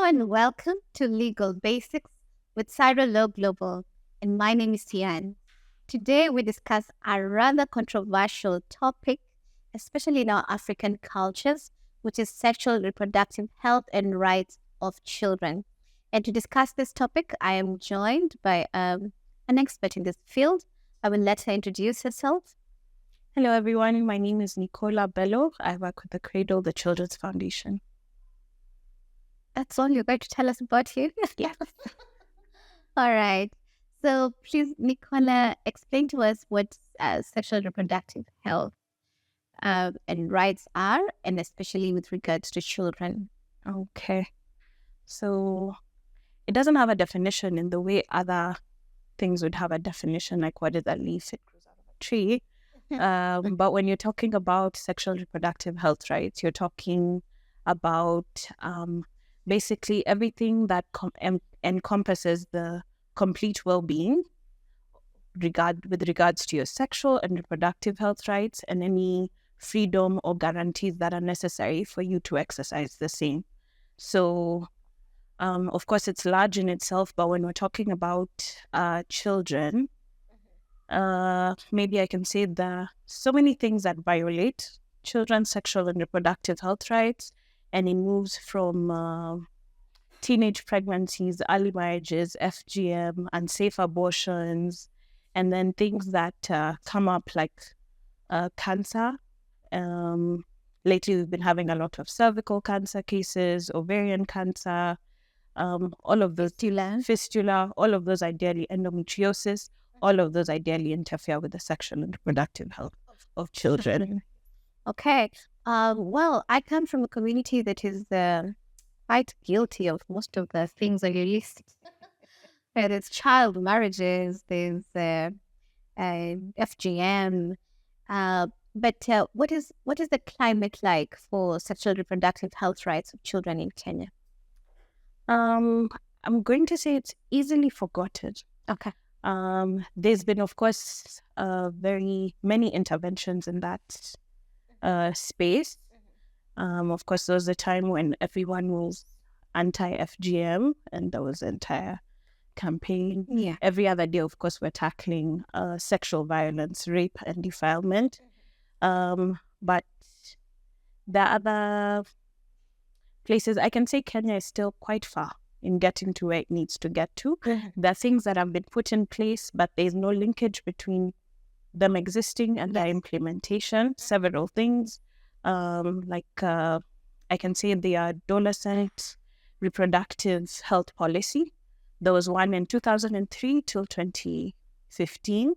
And welcome to Legal Basics with Srhr Global. And my name is Tian. Today we discuss a rather controversial topic, especially in our African cultures, which is sexual reproductive health and rights of children. And to discuss this topic, I am joined by an expert in this field. I will let her introduce herself. Hello, everyone. My name is Nicola Bello. I work with the Cradle, the Children's Foundation. That's all you're going to tell us about you? Yeah. All right. So please, Nicola, explain to us what sexual reproductive health and rights are, and especially with regards to children. Okay. So it doesn't have a definition in the way other things would have a definition, like what is a leaf, it grows out of a tree. But when you're talking about sexual reproductive health rights, you're talking about basically everything that encompasses the complete well-being with regards to your sexual and reproductive health rights and any freedom or guarantees that are necessary for you to exercise the same. So, of course, it's large in itself, but when we're talking about children, maybe I can say there are so many things that violate children's sexual and reproductive health rights, and it moves from teenage pregnancies, early marriages, FGM, unsafe abortions, and then things that come up like cancer. Lately, we've been having a lot of cervical cancer cases, ovarian cancer, all of those, fistula, all of those ideally, endometriosis, all of those ideally interfere with the sexual and reproductive health of children. Okay. Well, I come from a community that is quite guilty of most of the things on your list. There's child marriages, there's FGM. But what is the climate like for sexual reproductive health rights of children in Kenya? I'm going to say it's easily forgotten. Okay. There's been, of course, very many interventions in that space. Of course, there was a time when everyone was anti-FGM, and there was an entire campaign. Yeah. Every other day, of course, we're tackling sexual violence, rape, and defilement. But the other places, I can say Kenya is still quite far in getting to where it needs to get to. There are things that have been put in place, but there's no linkage between them existing and their implementation. Several things, I can say the adolescent reproductive health policy. There was one in 2003 till 2015.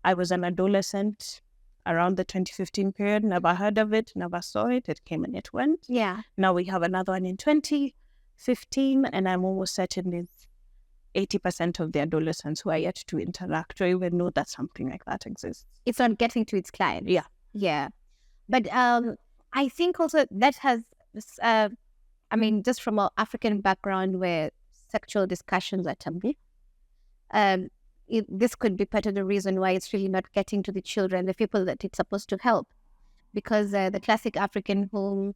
I was an adolescent around the 2015 period, never heard of it, never saw it. It came and it went. Yeah. Now we have another one in 2015, and I'm almost certain it's 80% of the adolescents who are yet to interact or even know that something like that exists. It's not getting to its clients. Yeah. Yeah. But I think also that has, just from our African background where sexual discussions are taboo, this could be part of the reason why it's really not getting to the children, the people that it's supposed to help. Because the classic African home,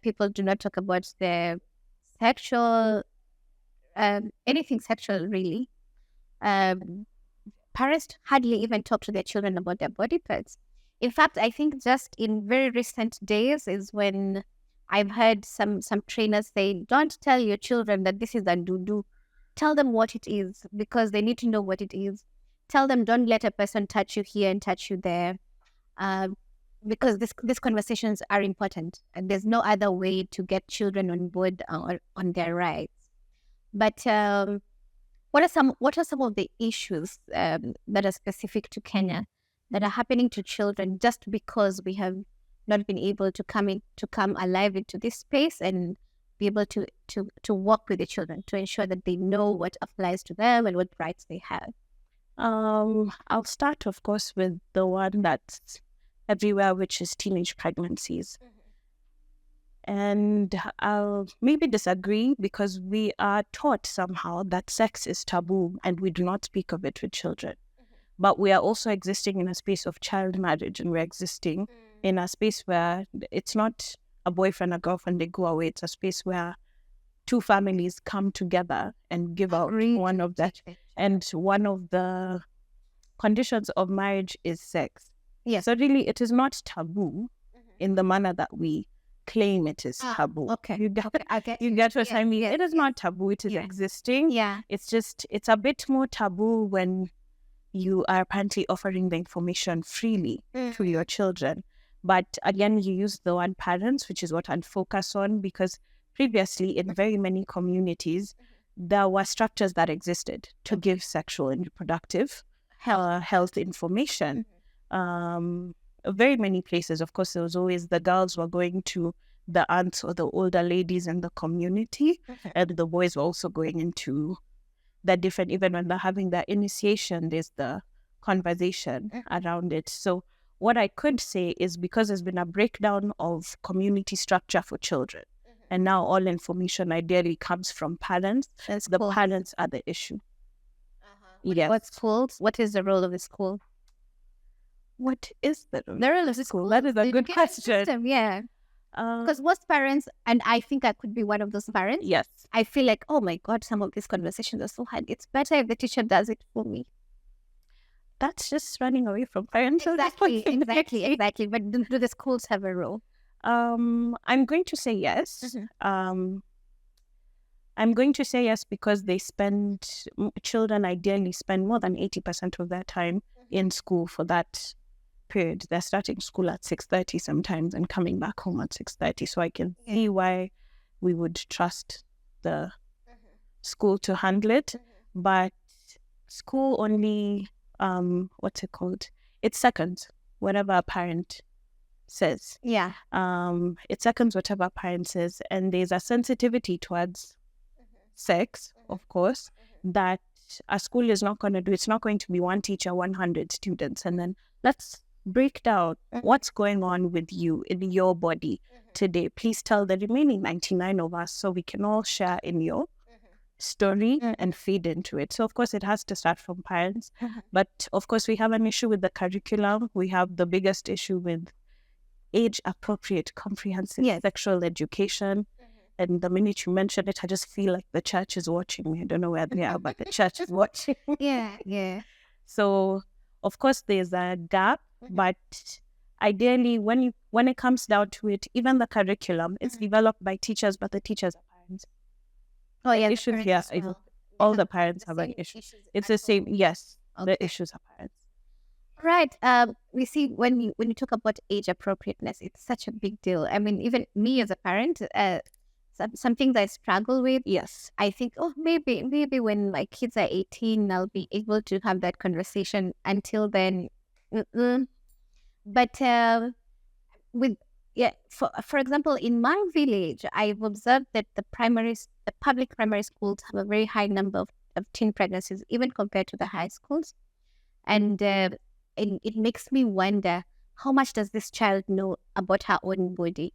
people do not talk about their sexual, anything sexual really. Parents hardly even talk to their children about their body parts. In fact, I think just in very recent days is when I've heard some trainers say, don't tell your children that this is a doo-doo. Tell them what it is, because they need to know what it is. Tell them, don't let a person touch you here and touch you there, because these conversations are important, and there's no other way to get children on board on their rights. But what are some of the issues that are specific to Kenya that are happening to children just because we have not been able to come alive into this space and be able to work with the children to ensure that they know what applies to them and what rights they have? I'll start, of course, with the one that's everywhere, which is teenage pregnancies. And I'll maybe disagree, because we are taught somehow that sex is taboo and we do not speak of it with children. But we are also existing in a space of child marriage, and we're existing in a space where it's not a boyfriend, a girlfriend, they go away. It's a space where two families come together and give out one of that. And one of the conditions of marriage is sex. Yes. So really, it is not taboo in the manner that we claim it is taboo. Okay. You get, Okay. you get what I mean? Yes, It is not taboo. It is existing. Yeah. It's a bit more taboo when you are apparently offering the information freely to your children. But again, you use the word parents, which is what I'd focus on, because previously in very many communities, there were structures that existed to give sexual and reproductive health information. Very many places, of course, there was always the girls were going to the aunts or the older ladies in the community, and the boys were also going into the different, even when they're having their initiation, there's the conversation around it. So what I could say is, because there's been a breakdown of community structure for children, and now all information ideally comes from parents, parents are the issue. Yes. What schools? What is the role of the school? What is the role of the school? That is a good question. System, yeah. Because most parents, and I think I could be one of those parents. Yes. I feel like, oh my God, some of these conversations are so hard. It's better if the teacher does it for me. That's just running away from parents. Exactly. But do the schools have a role? I'm going to say yes. I'm going to say yes because children ideally spend more than 80% of their time in school for that period. They're starting school at 6:30 sometimes and coming back home at 6:30. So I can see why we would trust the school to handle it. But school only, what's it called? It's seconds, whatever a parent says. Yeah. It seconds whatever a parent says. And there's a sensitivity towards sex, of course, that a school is not going to do. It's not going to be one teacher, 100 students, and then let's break down what's going on with you in your body today. Please tell the remaining 99 of us so we can all share in your story and feed into it. So of course it has to start from parents, but of course we have an issue with the curriculum. We have the biggest issue with age-appropriate comprehensive sexual education. And the minute you mention it, I just feel like the church is watching me. I don't know where they are, but the church is watching. Yeah. So, of course, there's a gap, but ideally, when it comes down to it, even the curriculum is developed by teachers, but the teachers are parents. Oh, yeah. The issue here is all the parents have an issue. It's the same. Yes, the issues are parents. Right. We see when you talk about age appropriateness, it's such a big deal. I mean, even me as a parent, some things I struggle with. Yes. I think, maybe when my kids are 18, I'll be able to have that conversation. Until then, But for example, in my village, I've observed that the public primary schools have a very high number of teen pregnancies, even compared to the high schools. And it makes me wonder, how much does this child know about her own body?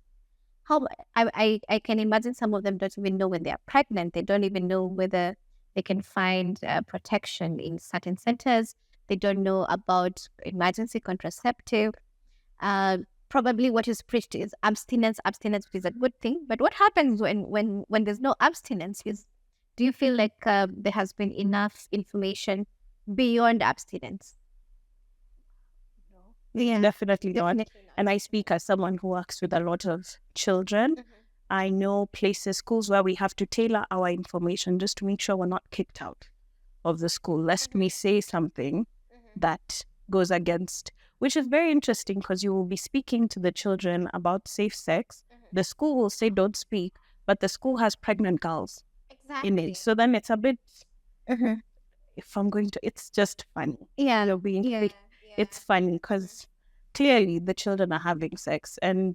I can imagine some of them don't even know when they are pregnant. They don't even know whether they can find protection in certain centers. They don't know about emergency contraceptive. Probably what is preached is abstinence, which is a good thing. But what happens when there's no abstinence? Do you feel like there has been enough information beyond abstinence? Yeah, definitely not. And I speak as someone who works with a lot of children. I know schools where we have to tailor our information just to make sure we're not kicked out of the school, lest we say something that goes against, which is very interesting because you will be speaking to the children about safe sex. The school will say don't speak, but the school has pregnant girls in it. So then it's a bit, if I'm going to, it's just funny. Yeah. It's funny because clearly the children are having sex, and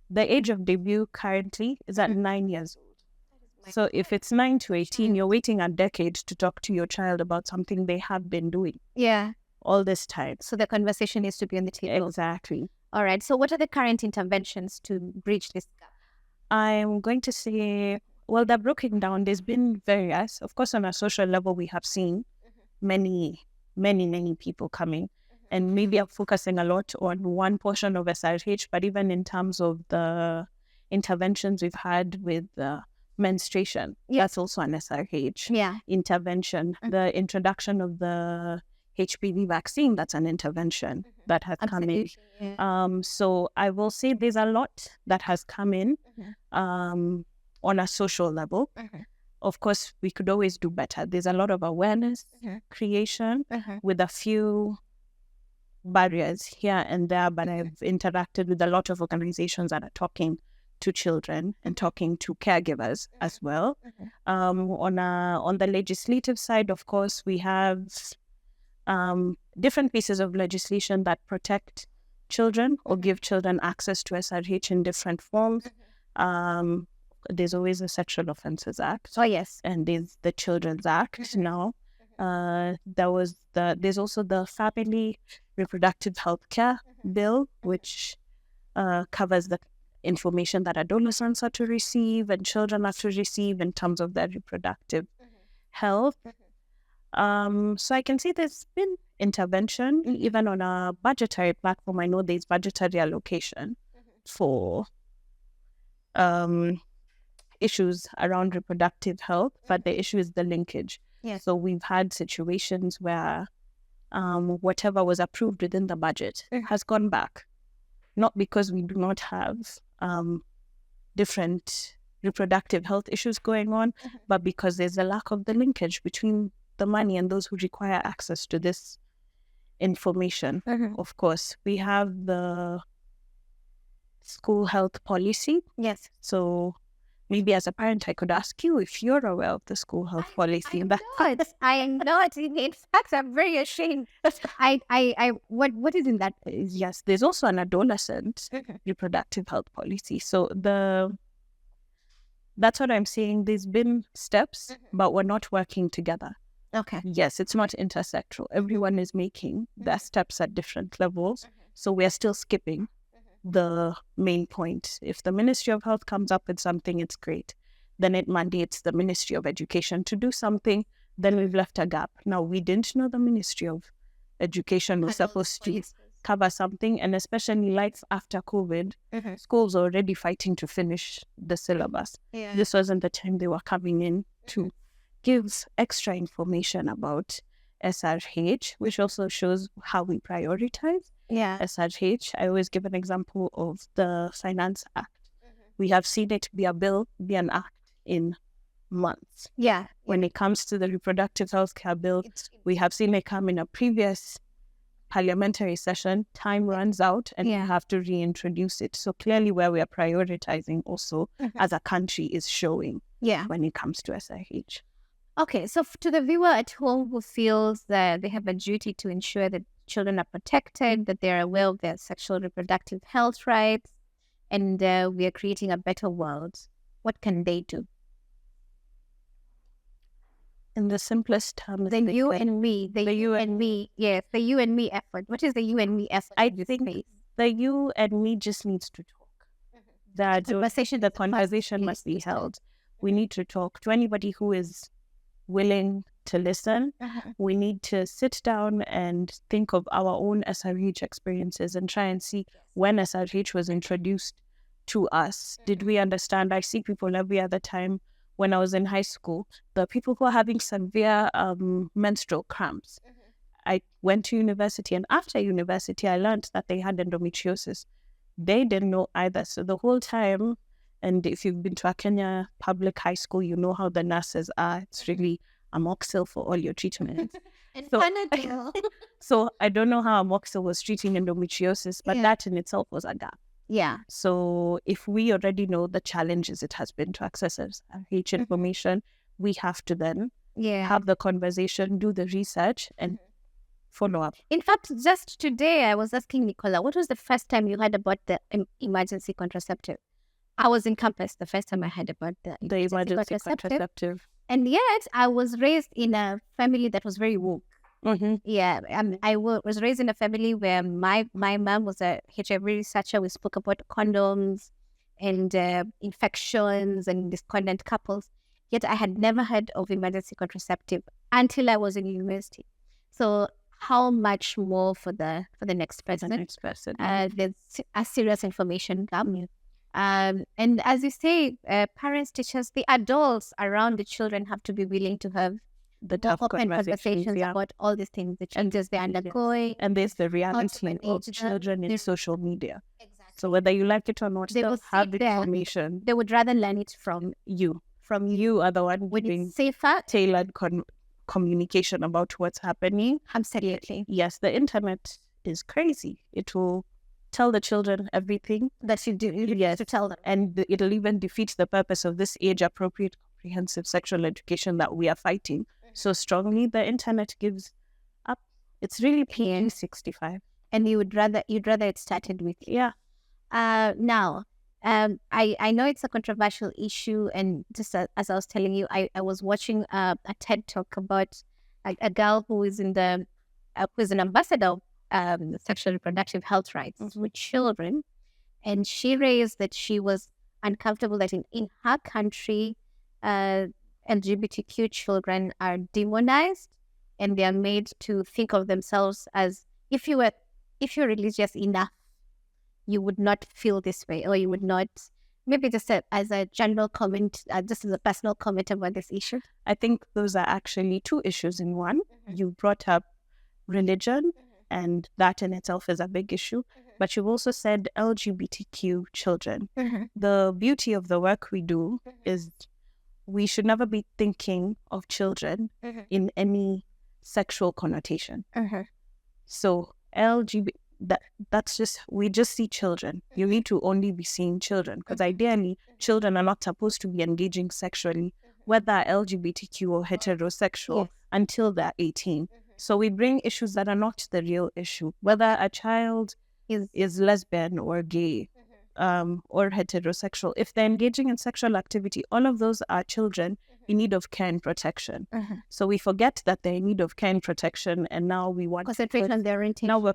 the age of debut currently is at 9 years old. So if it's 9 to 18, you're waiting a decade to talk to your child about something they have been doing. Yeah. All this time. So the conversation needs to be on the table. Exactly. All right. So what are the current interventions to bridge this gap? I'm going to say, well, they're broken down. There's been various. Of course, on a social level, we have seen many people coming. And maybe I'm focusing a lot on one portion of SRH, but even in terms of the interventions we've had with menstruation. Yeah. That's also an SRH Yeah. intervention. The introduction of the HPV vaccine, that's an intervention that has come in. Yeah. So I will say there's a lot that has come in on a social level. Of course, we could always do better. There's a lot of awareness creation with a few barriers here and there, but I've interacted with a lot of organizations that are talking to children and talking to caregivers as well. On the legislative side, of course, we have different pieces of legislation that protect children or give children access to SRH in different forms. There's always a Sexual Offences Act. Oh, yes. And there's the Children's Act now. There's also the Family Reproductive Health Care Bill, which covers the information that adolescents are to receive and children are to receive in terms of their reproductive health. So I can see there's been intervention, even on a budgetary platform. I know there's budgetary allocation for issues around reproductive health, but the issue is the linkage. Yes. So we've had situations where whatever was approved within the budget has gone back, not because we do not have different reproductive health issues going on, but because there's a lack of the linkage between the money and those who require access to this information. Of course, we have the school health policy. Yes. So maybe as a parent, I could ask you if you're aware of the school health policy. I am not. In fact, I'm very ashamed. What is in that? Yes, there's also an adolescent reproductive health policy. So that's what I'm saying. There's been steps, but we're not working together. Okay. Yes, it's not intersectoral. Everyone is making their steps at different levels. So we're still skipping the main point. If the Ministry of Health comes up with something, it's great. Then it mandates the Ministry of Education to do something. Then we've left a gap. Now, we didn't know the Ministry of Education was supposed to cover something, and especially life after COVID, schools are already fighting to finish the syllabus. Yeah. This wasn't the time they were coming in to give extra information about SRH, which also shows how we prioritize SRH. I always give an example of the Finance Act. We have seen it be an act in months. Yeah. When it comes to the reproductive health care bill, we have seen it come in a previous parliamentary session. Time runs out and we have to reintroduce it. So clearly where we are prioritizing also as a country is showing when it comes to SRH. Okay, so to the viewer at home who feels that they have a duty to ensure that children are protected, that they're aware of their sexual reproductive health rights, and we are creating a better world, what can they do? In the simplest terms, the you and me effort. What is the you and me effort? I think the you and me just needs to talk. The conversation must be held. We need to talk to anybody who is willing to listen. We need to sit down and think of our own SRH experiences and try and see when SRH was introduced to us. Did we understand? I see people every other time. When I was in high school, the people who are having severe menstrual cramps, I went to university, and after university, I learned that they had endometriosis. They didn't know either. So the whole time, and if you've been to a Kenya public high school, you know how the nurses are. It's really amoxil for all your treatments. So I don't know how amoxil was treating endometriosis, but that in itself was a gap. Yeah. So if we already know the challenges it has been to access SRH information, we have to then have the conversation, do the research, and follow up. In fact, just today, I was asking Nicola, what was the first time you heard about the emergency contraceptive? I was in campus the first time I heard about the emergency contraceptive. And yet, I was raised in a family that was very woke. Yeah, I was raised in a family where my mom was a HIV researcher. We spoke about condoms and infections and discordant couples. Yet I had never heard of emergency contraceptive until I was in university. So how much more for the next person? There's a serious information gap. And as you say, parents, teachers, the adults around the children have to be willing to have The more tough open conversations, conversations yeah. about all these things, the changes they're undergoing. And there's the reality manage of them. children in They're- social media. Exactly. So whether you like it or not, They still will have sit the there. information. They would rather learn it from You you. You are the one When giving it's safer, tailored communication about what's happening. absolutely. Yes, the internet is crazy. It will tell the children everything. That you do. You Yes. to tell them. And it'll even defeat the purpose of this age-appropriate, comprehensive sexual education that we are fighting so strongly. The internet gives up. It's really PG-65. And you'd rather it started with you. Yeah. Now, I know it's a controversial issue, and just as I was telling you, I was watching a TED talk about a girl who is in the who is an ambassador of sexual reproductive health rights with children, and she raised that she was uncomfortable that in her country, LGBTQ children are demonized, and they are made to think of themselves as if you're religious enough, you would not feel this way, or you would not, maybe just as a general comment, just as a personal comment about this issue. I think those are actually two issues in one. You brought up religion, and that in itself is a big issue. But you've also said LGBTQ children. The beauty of the work we do is we should never be thinking of children in any sexual connotation. So LGBT, that's just, we just see children. You need to only be seeing children, because ideally children are not supposed to be engaging sexually, whether LGBTQ or heterosexual, until they're 18. So we bring issues that are not the real issue, whether a child is lesbian or gay, or heterosexual. If they're engaging in sexual activity, all of those are children in need of care and protection. So we forget that they're in need of care and protection, and now we want concentrate on their orientation.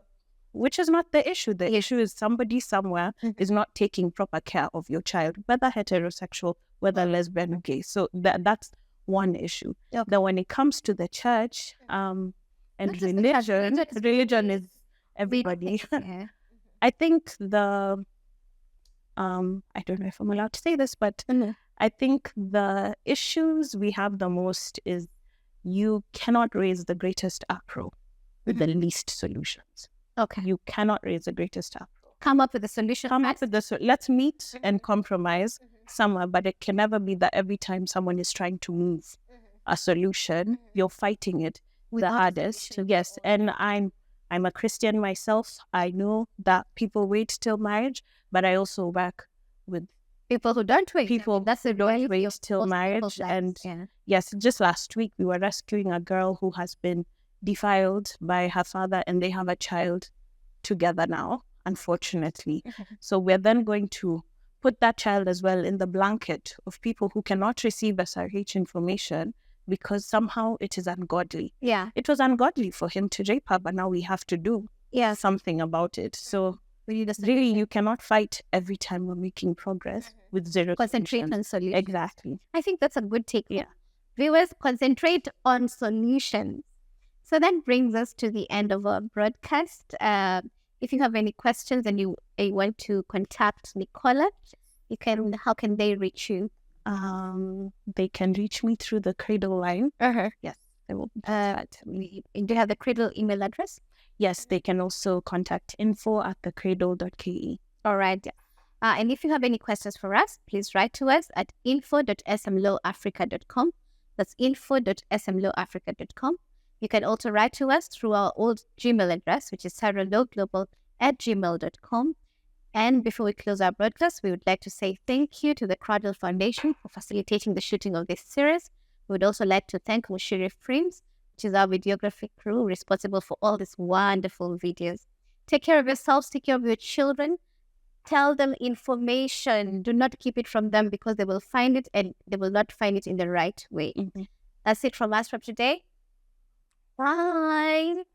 Which is not the issue. The issue is somebody somewhere is not taking proper care of your child, whether heterosexual, whether lesbian or gay. So that's one issue. Then when it comes to the church, and religion is everybody. I think I don't know if I'm allowed to say this, but I think the issues we have the most is you cannot raise the greatest afro with the least solutions. Okay. You cannot raise the greatest afro. Come up with a solution. Let's meet and compromise somewhere, but it can never be that every time someone is trying to move a solution, you're fighting it the hardest. Yes, and I'm a Christian myself. I know that people wait till marriage, but I also work with people who don't wait. That's the don't wait till marriage. And yes, just last week we were rescuing a girl who has been defiled by her father, and they have a child together now, unfortunately. So we're then going to put that child as well in the blanket of people who cannot receive SRH information because somehow it is ungodly. Yeah. It was ungodly for him to rape her, but now we have to do something about it. So really, you cannot fight every time we're making progress with zero concentrate on solutions. Exactly. I think that's a good take. Yeah. Viewers, concentrate on solutions. So that brings us to the end of our broadcast. If you have any questions and you want to contact Nicola, how can they reach you? They can reach me through the Cradle line. Yes. Do you have the Cradle email address? Yes, they can also contact info@thecradle.ke. All right. And if you have any questions for us, please write to us at info.smlawafrica.com. That's info.smlawafrica.com. You can also write to us through our old Gmail address, which is srhlawglobal@gmail.com. And before we close our broadcast, we would like to say thank you to the Cradle Foundation for facilitating the shooting of this series. We would also like to thank Mushiri Frames, which is our videography crew responsible for all these wonderful videos. Take care of yourselves, take care of your children. Tell them information. Do not keep it from them, because they will find it and they will not find it in the right way. That's it from us for today. Bye.